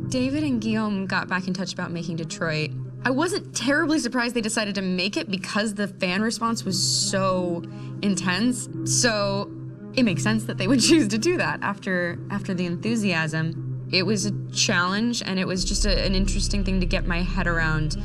David and Guillaume got back in touch about making Detroit, I wasn't terribly surprised they decided to make it because the fan response was so intense. So it makes sense that they would choose to do that after the enthusiasm. It was a challenge, and it was just an interesting thing to get my head around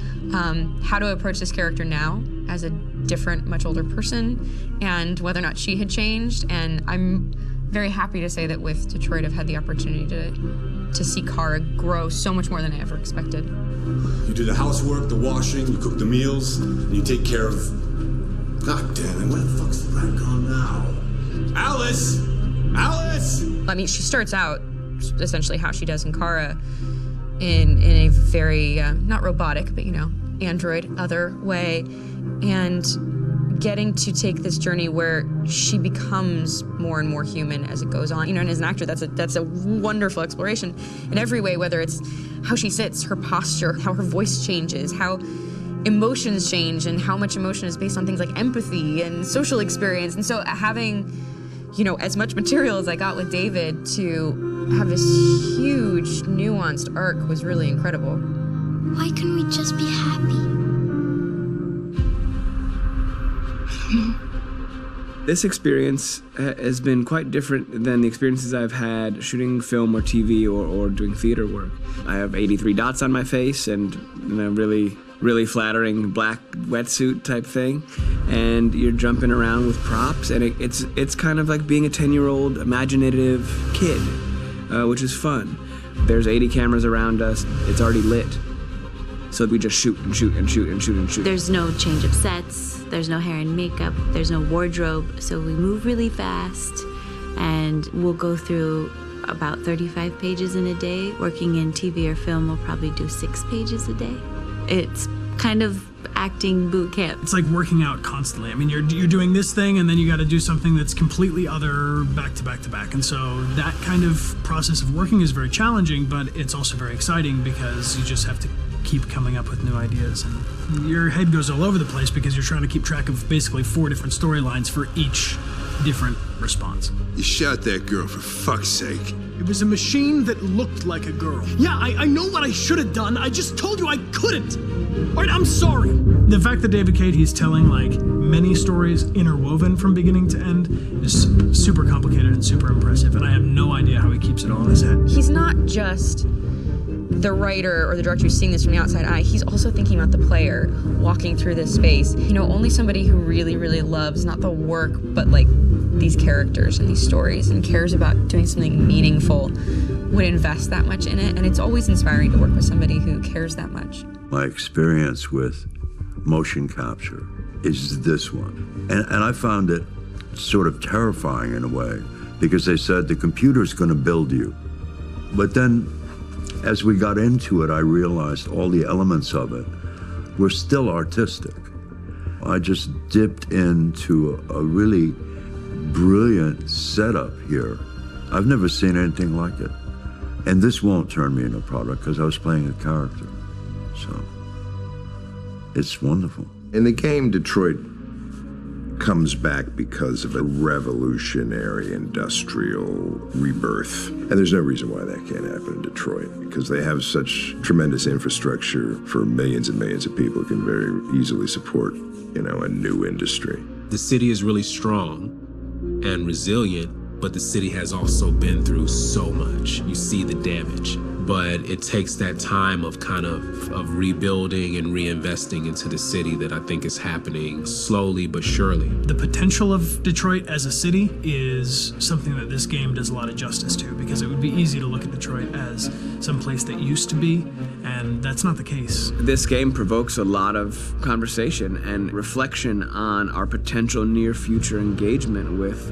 how to approach this character now as a different, much older person, and whether or not she had changed. And I'm very happy to say that with Detroit, I've had the opportunity to see Kara grow so much more than I ever expected. You do the housework, the washing, you cook the meals, and you take care of... God damn it, where the fuck's the rat gone now? Alice! Alice! I mean, she starts out essentially how she does in Kara in a very, not robotic, but, you know, android, other way. And getting to take this journey where she becomes more and more human as it goes on. You know, and as an actor, that's a wonderful exploration in every way, whether it's how she sits, her posture, how her voice changes, how emotions change, and how much emotion is based on things like empathy and social experience. And so having, you know, as much material as I got with David to have this huge, nuanced arc was really incredible. Why couldn't we just be happy? This experience has been quite different than the experiences I've had shooting film or TV or doing theater work. I have 83 dots on my face and a really flattering black wetsuit type thing, and you're jumping around with props, and it's kind of like being a 10-year-old imaginative kid, which is fun. There's 80 cameras around us. It's already lit. So we just shoot and shoot and shoot and shoot and shoot. There's no change of sets, there's no hair and makeup, there's no wardrobe, so we move really fast, and we'll go through about 35 pages in a day. Working in TV or film, we'll probably do 6 pages a day. It's kind of acting boot camp. It's like working out constantly. I mean, you're doing this thing, and then you got to do something that's completely other back to back to back. And so that kind of process of working is very challenging, but it's also very exciting because you just have to keep coming up with new ideas, and your head goes all over the place because you're trying to keep track of basically 4 different storylines for each different response. You shot that girl, for fuck's sake. It was a machine that looked like a girl. Yeah, I know what I should have done. I just told you I couldn't. All right, I'm sorry. The fact that David Cade, he's telling like many stories interwoven from beginning to end is super complicated and super impressive, and I have no idea how he keeps it all in his head. He's not just the writer or the director who's seeing this from the outside eye, he's also thinking about the player walking through this space. You know, only somebody who really, really loves not the work, but like these characters and these stories and cares about doing something meaningful would invest that much in it. And it's always inspiring to work with somebody who cares that much. My experience with motion capture is this one. And I found it sort of terrifying in a way because they said the computer's going to build you. But then as we got into it, I realized all the elements of it were still artistic. I just dipped into a really brilliant setup here. I've never seen anything like it. And this won't turn me into a product because I was playing a character. So it's wonderful. In the game, Detroit comes back because of a revolutionary industrial rebirth. And there's no reason why that can't happen in Detroit because they have such tremendous infrastructure for millions and millions of people who can very easily support, you know, a new industry. The city is really strong and resilient, but the city has also been through so much. You see the damage, but it takes that time of kind of rebuilding and reinvesting into the city that I think is happening slowly but surely. The potential of Detroit as a city is something that this game does a lot of justice to, because it would be easy to look at Detroit as some place that used to be, and that's not the case. This game provokes a lot of conversation and reflection on our potential near future engagement with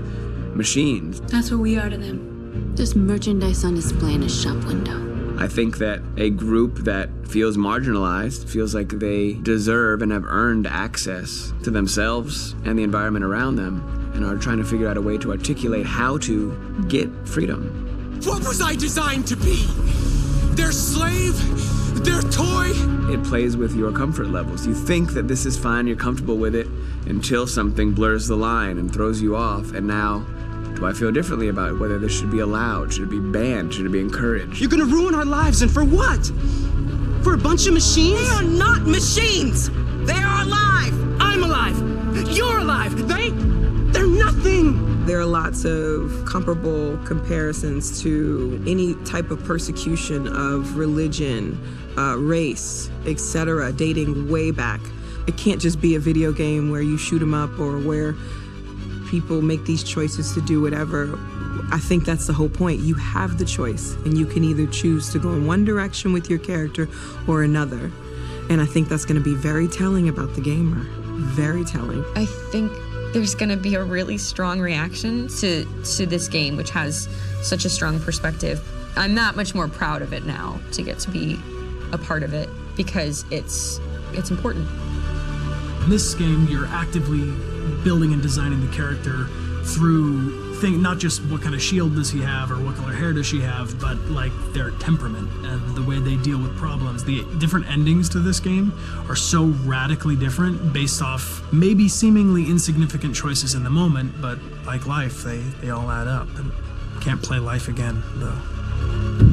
machines. That's what we are to them. Just merchandise on display in a shop window. I think that a group that feels marginalized, feels like they deserve and have earned access to themselves and the environment around them, and are trying to figure out a way to articulate how to get freedom. What was I designed to be? Their slave? Their toy? It plays with your comfort levels. You think that this is fine, you're comfortable with it, until something blurs the line and throws you off, and now Do I feel differently about whether this should be allowed? Should it be banned? Should it be encouraged? You're gonna ruin our lives, and for what? For a bunch of machines? They are not machines! They are alive! I'm alive! You're alive! They're nothing! There are lots of comparable comparisons to any type of persecution of religion, race, etc., dating way back. It can't just be a video game where you shoot them up or where people make these choices to do whatever. I think that's the whole point. You have the choice, and you can either choose to go in one direction with your character or another. And I think that's going to be very telling about the gamer. Very telling. I think there's going to be a really strong reaction to this game, which has such a strong perspective. I'm that much more proud of it now to get to be a part of it because it's important. In this game, you're actively building and designing the character through not just what kind of shield does he have or what color hair does she have, but like their temperament and the way they deal with problems. The different endings to this game are so radically different based off maybe seemingly insignificant choices in the moment, but like life, they all add up. And can't play life again, though.